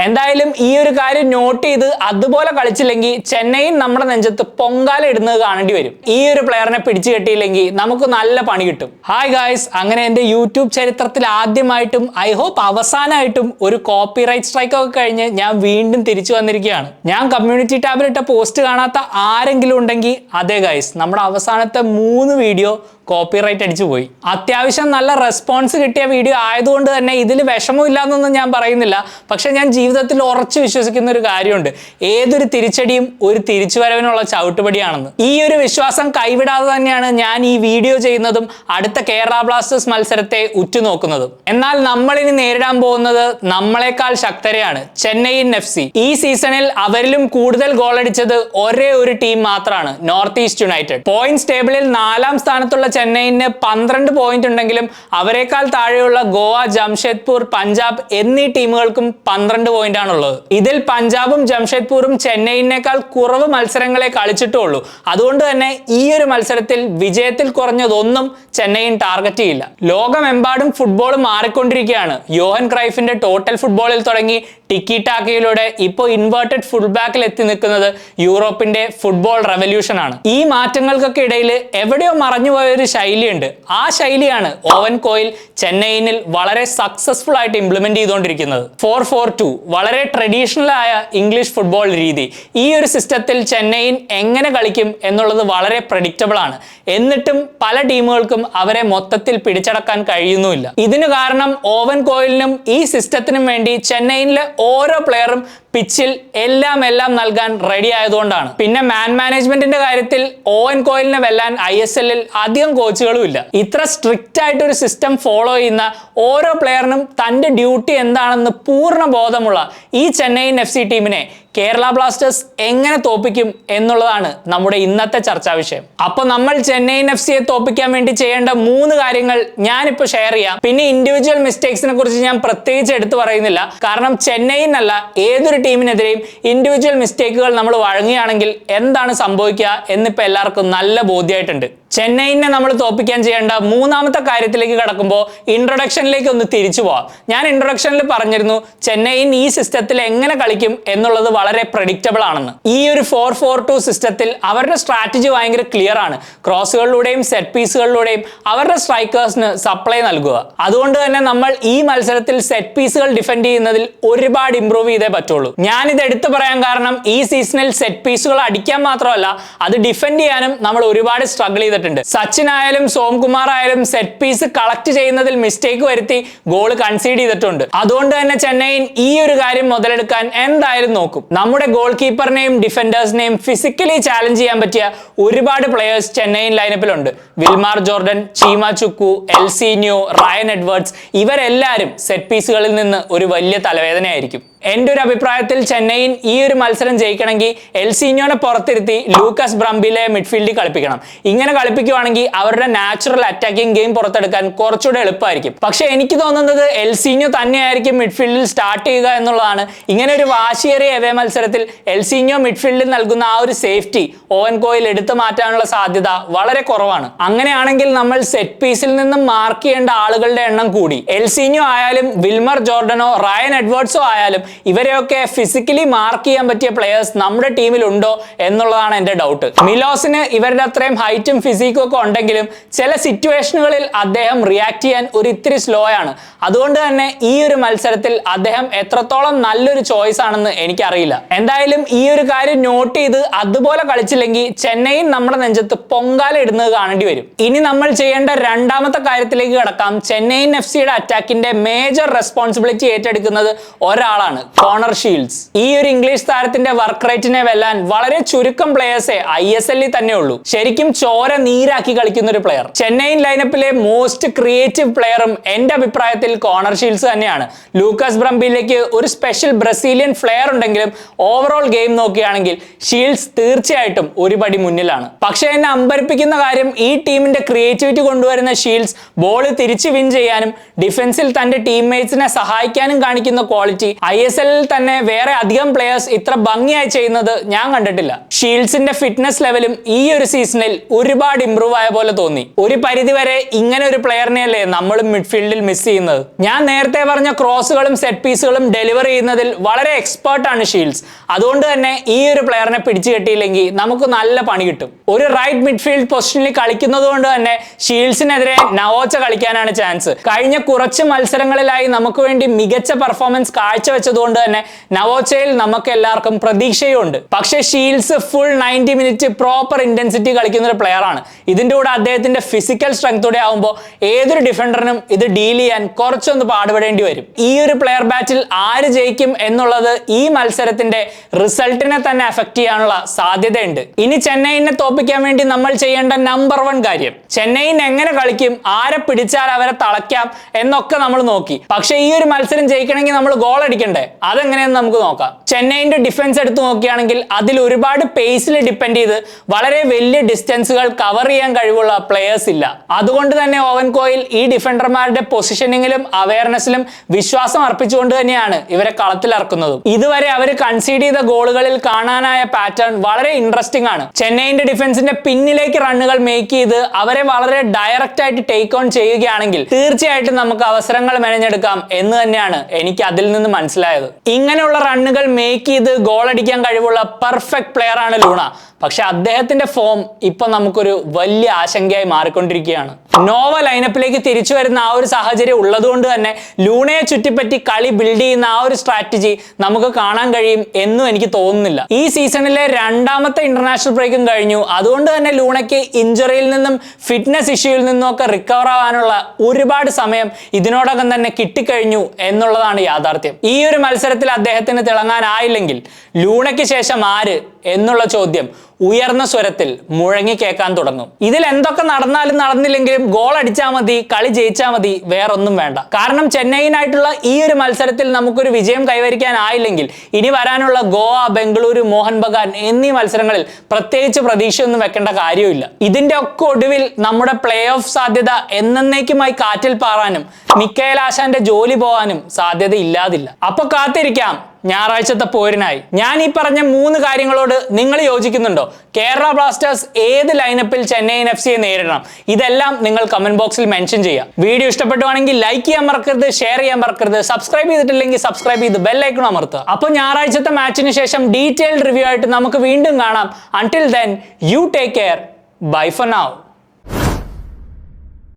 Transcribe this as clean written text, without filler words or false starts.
എന്തായാലും ഈ ഒരു കാര്യം നോട്ട് ചെയ്ത് അതുപോലെ കളിച്ചില്ലെങ്കിൽ ചെന്നൈയിൻ നമ്മുടെ നെഞ്ചത്ത് പൊങ്കാല ഇടുന്നത് കാണേണ്ടി വരും. ഈ ഒരു പ്ലെയറിനെ പിടിച്ചു കെട്ടിയില്ലെങ്കിൽ നമുക്ക് നല്ല പണി കിട്ടും. ഹായ് ഗായ്സ്, അങ്ങനെ എൻ്റെ യൂട്യൂബ് ചരിത്രത്തിൽ ആദ്യമായിട്ടും ഐ ഹോപ്പ് അവസാനമായിട്ടും ഒരു കോപ്പിറൈറ്റ് സ്ട്രൈക്ക് ഒക്കെ കഴിഞ്ഞ് ഞാൻ വീണ്ടും തിരിച്ചു വന്നിരിക്കുകയാണ്. ഞാൻ കമ്മ്യൂണിറ്റി ടാബിലിട്ട പോസ്റ്റ് കാണാത്ത ആരെങ്കിലും ഉണ്ടെങ്കിൽ അതെ ഗായ്സ്, നമ്മുടെ അവസാനത്തെ 3 വീഡിയോ കോപ്പിറൈറ്റ് അടിച്ചു പോയി. അത്യാവശ്യം നല്ല റെസ്പോൺസ് കിട്ടിയ വീഡിയോ ആയതുകൊണ്ട് തന്നെ ഇതിൽ വിഷമമില്ല എന്നൊന്നും ഞാൻ പറയുന്നില്ല. പക്ഷെ ഞാൻ ജീവിതത്തിൽ ഉറച്ചു വിശ്വസിക്കുന്ന ഒരു കാര്യമുണ്ട്, ഏതൊരു തിരിച്ചടിയും ഒരു തിരിച്ചുവരവിനുള്ള ചവിട്ടുപടിയാണെന്ന്. ഈ ഒരു വിശ്വാസം കൈവിടാതെ തന്നെയാണ് ഞാൻ ഈ വീഡിയോ ചെയ്യുന്നതും അടുത്ത കേരള ബ്ലാസ്റ്റേഴ്സ് മത്സരത്തെ ഉറ്റുനോക്കുന്നതും. എന്നാൽ നമ്മളിനി നേരിടാൻ പോകുന്നത് നമ്മളെക്കാൾ ശക്തരെയാണ്, ചെന്നൈയിൻ FC. ഈ സീസണിൽ അവരിലും കൂടുതൽ ഗോൾ അടിച്ചത് ഒരേ ഒരു ടീം മാത്രമാണ്, നോർത്ത് ഈസ്റ്റ് യുണൈറ്റഡ്. പോയിന്റ്സ് ടേബിളിൽ 4ാം സ്ഥാനത്തുള്ള ചെന്നൈയിന് 12 പോയിന്റ് ഉണ്ടെങ്കിലും അവരെക്കാൾ താഴെയുള്ള ഗോവ, ജംഷഡ്പൂർ, പഞ്ചാബ് എന്നീ ടീമുകൾക്കും 12 പോയിന്റ് ആണുള്ളത്. ഇതിൽ പഞ്ചാബും ജംഷഡ്പൂറും ചെന്നൈയിനേക്കാൾ കുറവ് മത്സരങ്ങളെ കളിച്ചിട്ടുള്ളൂ. അതുകൊണ്ട് തന്നെ ഈ ഒരു മത്സരത്തിൽ വിജയത്തിൽ കുറഞ്ഞതൊന്നും ചെന്നൈയിൻ ടാർഗറ്റ് ചെയ്യില്ല. ലോകമെമ്പാടും ഫുട്ബോൾ മാറിക്കൊണ്ടിരിക്കുകയാണ്. യോഹൻ ക്രൈഫിന്റെ ടോട്ടൽ ഫുട്ബോളിൽ തുടങ്ങി ടിക്കി ടാക്കയിലൂടെ ഇപ്പോൾ ഇൻവേർട്ടഡ് ഫുൾ ബാക്കിൽ എത്തി നിൽക്കുന്നത് യൂറോപ്പിന്റെ ഫുട്ബോൾ റെവല്യൂഷൻ ആണ്. ഈ മാറ്റങ്ങൾക്കൊക്കെ ഇടയിൽ എവിടെയോ മറഞ്ഞുപോയ ഒരു ശൈലിയുണ്ട്. ആ ശൈലിയാണ് ഓവൻ കോയിൽ ചെന്നൈയിനിൽ വളരെ സക്സസ്ഫുൾ ആയിട്ട് ഇംപ്ലിമെന്റ് ചെയ്തുകൊണ്ടിരിക്കുന്നത്. 4-4-2 വളരെ ട്രഡീഷണൽ ആയ ഇംഗ്ലീഷ് ഫുട്ബോൾ രീതി. ഈ ഒരു സിസ്റ്റത്തിൽ ചെന്നൈയിൻ എങ്ങനെ കളിക്കും എന്നുള്ളത് വളരെ പ്രഡിക്റ്റബിൾ ആണ്. എന്നിട്ടും പല ടീമുകൾക്കും അവരെ മൊത്തത്തിൽ പിടിച്ചടക്കാൻ കഴിയുന്നുമില്ല. ഇതിനു കാരണം ഓവൻ കോയിലിനും ഈ സിസ്റ്റത്തിനും വേണ്ടി ചെന്നൈയിനിലെ ഓരോ പ്ലെയറും പിച്ചിൽ എല്ലാം നൽകാൻ റെഡി ആയതുകൊണ്ടാണ്. പിന്നെ മാൻ മാനേജ്മെന്റിന്റെ കാര്യത്തിൽ ഓവൻ കോയിലിനെ വെല്ലാൻ ISL-ൽ അധികം കോച്ചുകളും ഇല്ല. ഇത്ര സ്ട്രിക്റ്റ് ആയിട്ട് ഒരു സിസ്റ്റം ഫോളോ ചെയ്യുന്ന ഓരോ പ്ലെയറിനും തന്റെ ഡ്യൂട്ടി എന്താണെന്ന് പൂർണ്ണ ബോധമുള്ള ഈ ചെന്നൈയിൻ FC ടീമിനെ കേരള ബ്ലാസ്റ്റേഴ്സ് എങ്ങനെ തോപ്പിക്കും എന്നുള്ളതാണ് നമ്മുടെ ഇന്നത്തെ ചർച്ചാ വിഷയം. അപ്പൊ നമ്മൾ ചെന്നൈയിൻ FCയെ തോപ്പിക്കാൻ വേണ്ടി ചെയ്യേണ്ട 3 കാര്യങ്ങൾ ഞാനിപ്പോൾ ഷെയർ ചെയ്യാം. പിന്നെ ഇൻഡിവിജ്വൽ മിസ്റ്റേക്സിനെ കുറിച്ച് ഞാൻ പ്രത്യേകിച്ച് എടുത്തു പറയുന്നില്ല, കാരണം ചെന്നൈയിൻ അല്ല ഏതൊരു ടീമിനെതിരെയും ഇൻഡിവിജ്വൽ മിസ്റ്റേക്കുകൾ നമ്മൾ വഴങ്ങുകയാണെങ്കിൽ എന്താണ് സംഭവിക്കുക എന്നിപ്പോൾ എല്ലാവർക്കും നല്ല ബോധ്യമായിട്ടുണ്ട്. ചെന്നൈയിനെ നമ്മൾ തോപ്പിക്കാൻ ചെയ്യേണ്ട 3ാമത്തെ കാര്യത്തിലേക്ക് കടക്കുമ്പോൾ ഇൻട്രൊഡക്ഷനിലേക്ക് ഒന്ന് തിരിച്ചു പോവാം. ഞാൻ ഇൻട്രൊഡക്ഷനിൽ പറഞ്ഞിരുന്നു ചെന്നൈയിൻ ഈ സിസ്റ്റത്തിൽ എങ്ങനെ കളിക്കും എന്നുള്ളത് വളരെ പ്രഡിക്റ്റബിൾ ആണെന്ന്. ഈ ഒരു 4-4-2 സിസ്റ്റത്തിൽ അവരുടെ സ്ട്രാറ്റജി ഭയങ്കര ക്ലിയർ ആണ്. ക്രോസുകളിലൂടെയും സെറ്റ് പീസുകളിലൂടെയും അവരുടെ സ്ട്രൈക്കേഴ്സിന് സപ്ലൈ നൽകുക. അതുകൊണ്ട് തന്നെ നമ്മൾ ഈ മത്സരത്തിൽ സെറ്റ് പീസുകൾ ഡിഫെൻഡ് ചെയ്യുന്നതിൽ ഒരുപാട് ഇംപ്രൂവ് ചെയ്തേ പറ്റുള്ളൂ. ഞാനിത് എടുത്തു പറയാൻ കാരണം ഈ സീസണിൽ സെറ്റ് പീസുകൾ അടിക്കാൻ മാത്രമല്ല അത് ഡിഫെൻഡ് ചെയ്യാനും നമ്മൾ ഒരുപാട് സ്ട്രഗിൾ ചെയ്തിട്ടുണ്ട്. സച്ചിൻ ആയാലും സോംകുമാർ ആയാലും സെറ്റ് പീസ് കളക്ട് ചെയ്യുന്നതിൽ മിസ്റ്റേക്ക് വരുത്തി ഗോൾ കൺസീഡ് ചെയ്തിട്ടുണ്ട്. അതുകൊണ്ട് തന്നെ ചെന്നൈയിൻ ഈ ഒരു കാര്യം മുതലെടുക്കാൻ എന്തായാലും നോക്കും. നമ്മുടെ ഗോൾ കീപ്പറിനെയും ഡിഫൻഡേഴ്സിനെയും ഫിസിക്കലി ചാലഞ്ച് ചെയ്യാൻ പറ്റിയ ഒരുപാട് പ്ലെയേഴ്സ് ചെന്നൈയിൻ ലൈനപ്പിലുണ്ട്. Wilmar Jordan, Chima Chukwu, Elsinho, Ryan Edwards ഇവരെല്ലാവരും സെറ്റ് പീസുകളിൽ നിന്ന് ഒരു വലിയ തലവേദനയായിരിക്കും. എൻ്റെ ഒരു അഭിപ്രായത്തിൽ ചെന്നൈയിൻ ഈ ഒരു മത്സരം ജയിക്കണമെങ്കിൽ എൽസീനിയോനെ പുറത്തിരുത്തി ലൂക്കാസ് ബ്രംബിലെ മിഡ്ഫീൽഡിൽ കളിപ്പിക്കണം. ഇങ്ങനെ കളിപ്പിക്കുകയാണെങ്കിൽ അവരുടെ നാച്ചുറൽ അറ്റാക്കിംഗ് ഗെയിം പുറത്തെടുക്കാൻ കുറച്ചുകൂടെ എളുപ്പമായിരിക്കും. പക്ഷെ എനിക്ക് തോന്നുന്നത് എൽസീനിയോ തന്നെയായിരിക്കും മിഡ്ഫീൽഡിൽ സ്റ്റാർട്ട് ചെയ്യുക എന്നുള്ളതാണ്. ഇങ്ങനെ ഒരു വാശിയേറിയ എവേ മത്സരത്തിൽ എൽസീനിയോ മിഡ്ഫീൽഡിൽ നൽകുന്ന ആ ഒരു സേഫ്റ്റി ഓവൻ കോയിൽ എടുത്തു മാറ്റാനുള്ള സാധ്യത വളരെ കുറവാണ്. അങ്ങനെയാണെങ്കിൽ നമ്മൾ സെറ്റ് പീസിൽ നിന്നും മാർക്ക് ചെയ്യേണ്ട ആളുകളുടെ എണ്ണം കൂടി. എൽസീനിയോ ആയാലും വിൽമർ ജോർഡനോ റയൻ എഡ്വേർഡ്സോ ആയാലും ഇവരെയൊക്കെ ഫിസിക്കലി മാർക്ക് ചെയ്യാൻ പറ്റിയ പ്ലെയേഴ്സ് നമ്മുടെ ടീമിൽ ഉണ്ടോ എന്നുള്ളതാണ് എൻ്റെ ഡൗട്ട്. മിലോസിന് ഇവരുടെ അത്രയും ഹൈറ്റും ഫിസിക്കും ഒക്കെ ഉണ്ടെങ്കിലും ചില സിറ്റുവേഷനുകളിൽ അദ്ദേഹം റിയാക്ട് ചെയ്യാൻ ഒരു ഇത്തിരി സ്ലോ ആണ്. അതുകൊണ്ട് തന്നെ ഈ ഒരു മത്സരത്തിൽ അദ്ദേഹം എത്രത്തോളം നല്ലൊരു ചോയ്സ് ആണെന്ന് എനിക്കറിയില്ല. എന്തായാലും ഈ ഒരു കാര്യം നോട്ട് ചെയ്ത് അതുപോലെ കളിച്ചില്ലെങ്കിൽ ചെന്നൈയിൻ നമ്മുടെ നെഞ്ചത്ത് പൊങ്കാല ഇടുന്നത് കാണേണ്ടി വരും. ഇനി നമ്മൾ ചെയ്യേണ്ട 2ാമത്തെ കാര്യത്തിലേക്ക് കടക്കാം. ചെന്നൈയിൻ FCയുടെ അറ്റാക്കിന്റെ മേജർ റെസ്പോൺസിബിലിറ്റി ഏറ്റെടുക്കുന്നത് ഒരാളാണ്, കോണർ ഷീൽഡ്സ്. ഈ ഒരു ഇംഗ്ലീഷ് താരത്തിന്റെ വർക്ക് റേറ്റിനെ വെല്ലാൻ വളരെ ചുരുക്കം പ്ലെയേഴ്സേ ISL-ൽ തന്നെ ഉള്ളൂ. ശരിക്കും ചോര നീരാക്കി കളിക്കുന്ന ഒരു പ്ലെയർ. ചെന്നൈയിൻ ലൈനപ്പിലെ മോസ്റ്റ് ക്രിയേറ്റീവ് പ്ലെയറും എന്റെ അഭിപ്രായത്തിൽ കോണർ ഷീൽഡ്സ് തന്നെയാണ്. ലൂക്കാസ് ബ്രംബിലേക്ക് ഒരു സ്പെഷ്യൽ ബ്രസീലിയൻ ഫ്ലെയർ ഉണ്ടെങ്കിലും ഓവറോൾ ഗെയിം നോക്കുകയാണെങ്കിൽ ഷീൽഡ്സ് തീർച്ചയായിട്ടും ഒരു പടി മുന്നിലാണ്. പക്ഷെ എന്നെ അമ്പരിപ്പിക്കുന്ന കാര്യം ഈ ടീമിന്റെ ക്രിയേറ്റിവിറ്റി കൊണ്ടുവരുന്ന ഷീൽഡ്സ് ബോൾ തിരിച്ച് വിൻ ചെയ്യാനും ഡിഫൻസിൽ തന്റെ ടീംമേറ്റ്സിനെ സഹായിക്കാനും കാണിക്കുന്ന ക്വാളിറ്റി PSL തന്നെ വേറെ അധികം പ്ലേയേഴ്സ് ഇത്ര ഭംഗിയായി ചെയ്യുന്നത് ഞാൻ കണ്ടിട്ടില്ല. ഷീൽഡ്സിന്റെ ഫിറ്റ്നസ് ലെവലും ഈ ഒരു സീസണിൽ ഒരുപാട് ഇംപ്രൂവ് ആയ പോലെ തോന്നി. ഒരു പരിധിവരെ ഇങ്ങനെ ഒരു പ്ലെയറിനെയല്ലേ നമ്മളും മിഡ്ഫീൽഡിൽ മിസ് ചെയ്യുന്നത്. ഞാൻ നേരത്തെ പറഞ്ഞ ക്രോസുകളും സെറ്റ് പീസുകളും ഡെലിവർ ചെയ്യുന്നതിൽ വളരെ എക്സ്പേർട്ട് ആണ് ഷീൽഡ്സ്. അതുകൊണ്ട് തന്നെ ഈ ഒരു പ്ലെയറിനെ പിടിച്ചു കെട്ടിയില്ലെങ്കിൽ നമുക്ക് നല്ല പണി കിട്ടും. ഒരു റൈറ്റ് മിഡ്ഫീൽഡ് പൊസിഷനിൽ കളിക്കുന്നത് കൊണ്ട് തന്നെ ഷീൽഡ്സിനെതിരെ നവോച്ച കളിക്കാനാണ് ചാൻസ്. കഴിഞ്ഞ കുറച്ച് മത്സരങ്ങളിലായി നമുക്ക് വേണ്ടി മികച്ച പെർഫോമൻസ് കാഴ്ചവെച്ചതുകൊണ്ട് തന്നെ നവോച്ചയിൽ നമുക്ക് എല്ലാവർക്കും പ്രതീക്ഷയുണ്ട്. പക്ഷേ Shields full 90 minute proper intensity കളിക്കുന്ന ഒരു പ്ലെയർ ആണ്. ഇതിന്റെ കൂടെ അദ്ദേഹത്തിന്റെ ഫിസിക്കൽ സ്ട്രെങ്തോടെ ആവുമ്പോൾ ഏതൊരു ഡിഫൻഡറിനും ഇത് ഡീൽ ചെയ്യാൻ കുറച്ചൊന്ന് പാടുപെടേണ്ടി വരും. ഈ ഒരു പ്ലെയർ ബാറ്റിൽ ആര് ജയിക്കും എന്നുള്ളത് ഈ മത്സരത്തിന്റെ റിസൾട്ടിനെ തന്നെ അഫക്ട് ചെയ്യാനുള്ള സാധ്യതയുണ്ട്. ഇനി ചെന്നൈയിനെ തോപ്പിക്കാൻ വേണ്ടി നമ്മൾ ചെയ്യേണ്ട നമ്പർ 1 കാര്യം, ചെന്നൈയിൻ എങ്ങനെ കളിക്കും, ആരെ പിടിച്ചാൽ അവരെ തളയ്ക്കാം എന്നൊക്കെ നമ്മൾ നോക്കി. പക്ഷെ ഈ ഒരു മത്സരം ജയിക്കണമെങ്കിൽ നമ്മൾ ഗോൾ അടിക്കണ്ടേ? അതെങ്ങനെയെന്ന് നമുക്ക് നോക്കാം. ചെന്നൈയിന്റെ ഡിഫൻസ് എടുത്ത് നോക്കുകയാണെങ്കിൽ അതിൽ ഒരുപാട് പേസിൽ ഡിപ്പെൻഡ് ചെയ്ത് വളരെ വലിയ ഡിസ്റ്റൻസുകൾ കവർ ചെയ്യാൻ കഴിവുള്ള പ്ലെയേഴ്സ് ഇല്ല. അതുകൊണ്ട് തന്നെ ഓവൻ കോയിൽ ഈ ഡിഫൻഡർമാരുടെ പൊസിഷനിങ്ങിലും അവയർനെസ്സിലും വിശ്വാസം അർപ്പിച്ചുകൊണ്ട് തന്നെയാണ് ഇവരെ കളത്തിലിറക്കുന്നതും. ഇതുവരെ അവർ കൺസീഡ് ചെയ്ത ഗോളുകളിൽ കാണാനായ പാറ്റേൺ വളരെ ഇൻട്രസ്റ്റിംഗ് ആണ്. ചെന്നൈയിന്റെ ഡിഫൻസിന്റെ പിന്നിലേക്ക് റണ്ണുകൾ മേക്ക് ചെയ്ത് അവരെ വളരെ ഡയറക്റ്റ് ആയിട്ട് ടേക്ക് ഓൺ ചെയ്യുകയാണെങ്കിൽ തീർച്ചയായിട്ടും നമുക്ക് അവസരങ്ങൾ മെനഞ്ഞെടുക്കാം എന്ന് തന്നെയാണ് എനിക്ക് അതിൽ നിന്ന് മനസ്സിലായത്. ഇങ്ങനെയുള്ള റണ്ണുകൾ മേക്ക് ചെയ്ത് ഗോൾ അടിക്കാൻ കഴിവുള്ള പെർഫെക്റ്റ് പ്ലെയർ ആണ് ലൂണ. പക്ഷെ അദ്ദേഹത്തിന്റെ ഫോം ഇപ്പൊ നമുക്കൊരു വലിയ ആശങ്കയായി മാറിക്കൊണ്ടിരിക്കുകയാണ്. നോവ ലൈനപ്പിലേക്ക് തിരിച്ചു വരുന്ന ആ ഒരു സാഹചര്യം ഉള്ളതുകൊണ്ട് തന്നെ ലൂണയെ ചുറ്റിപ്പറ്റി കളി ബിൽഡ് ചെയ്യുന്ന ആ ഒരു സ്ട്രാറ്റജി നമുക്ക് കാണാൻ കഴിയും എന്നും എനിക്ക് തോന്നുന്നില്ല. ഈ സീസണിലെ 2ാമത്തെ ഇന്റർനാഷണൽ ബ്രേക്കും കഴിഞ്ഞു. അതുകൊണ്ട് തന്നെ ലൂണയ്ക്ക് ഇഞ്ചുറിയിൽ നിന്നും ഫിറ്റ്നസ് ഇഷ്യൂയിൽ നിന്നും ഒക്കെ റിക്കവർ ആവാനുള്ള ഒരുപാട് സമയം ഇതിനോടകം തന്നെ കിട്ടിക്കഴിഞ്ഞു എന്നുള്ളതാണ് യാഥാർത്ഥ്യം. ഈ ഒരു മത്സരത്തിൽ അദ്ദേഹത്തിന് തിളങ്ങാനായില്ലെങ്കിൽ ലൂണയ്ക്ക് ശേഷം ആര് എന്നുള്ള ചോദ്യം ഉയർന്ന സ്വരത്തിൽ മുഴങ്ങി കേൾക്കാൻ തുടങ്ങും. ഇതിൽ എന്തൊക്കെ നടന്നാലും നടന്നില്ലെങ്കിലും ഗോൾ അടിച്ചാൽ മതി, കളി ജയിച്ചാൽ മതി, വേറൊന്നും വേണ്ട. കാരണം ചെന്നൈയിനായിട്ടുള്ള ഈ ഒരു മത്സരത്തിൽ നമുക്കൊരു വിജയം കൈവരിക്കാനായില്ലെങ്കിൽ ഇനി വരാനുള്ള ഗോവ, ബംഗളൂരു, മോഹൻ ബഗാൻ എന്നീ മത്സരങ്ങളിൽ പ്രത്യേകിച്ച് പ്രതീക്ഷയൊന്നും വെക്കേണ്ട കാര്യമില്ല. ഇതിന്റെ ഒക്കെ ഒടുവിൽ നമ്മുടെ പ്ലേ ഓഫ് സാധ്യത എന്നേക്കുമായി കാറ്റിൽ പാറാനും മിക്കയേൽ ആശാന്റെ ജോലി പോകാനും സാധ്യത ഇല്ലാതില്ല. അപ്പൊ കാത്തിരിക്കാം ഞായറാഴ്ചത്തെ പോരിനായി. ഞാൻ ഈ പറഞ്ഞ 3 കാര്യങ്ങളോട് നിങ്ങൾ യോജിക്കുന്നുണ്ടോ? കേരള ബ്ലാസ്റ്റേഴ്സ് ഏത് ലൈനപ്പിൽ ചെന്നൈയിൻ FC നേരിടണം? ഇതെല്ലാം നിങ്ങൾ കമന്റ് ബോക്സിൽ മെൻഷൻ ചെയ്യാം. വീഡിയോ ഇഷ്ടപ്പെട്ടുവാണെങ്കിൽ ലൈക്ക് ചെയ്യാൻ മറക്കരുത്, ഷെയർ ചെയ്യാൻ മറക്കരുത്, സബ്സ്ക്രൈബ് ചെയ്തിട്ടില്ലെങ്കിൽ സബ്സ്ക്രൈബ് ചെയ്ത് ബെൽ ഐക്കൺ അമർത്തുക. അപ്പോൾ ഞായറാഴ്ചത്തെ മാച്ചിന് ശേഷം ഡീറ്റെയിൽഡ് റിവ്യൂ ആയിട്ട് നമുക്ക് വീണ്ടും കാണാം. Until then, you take care. Bye for now.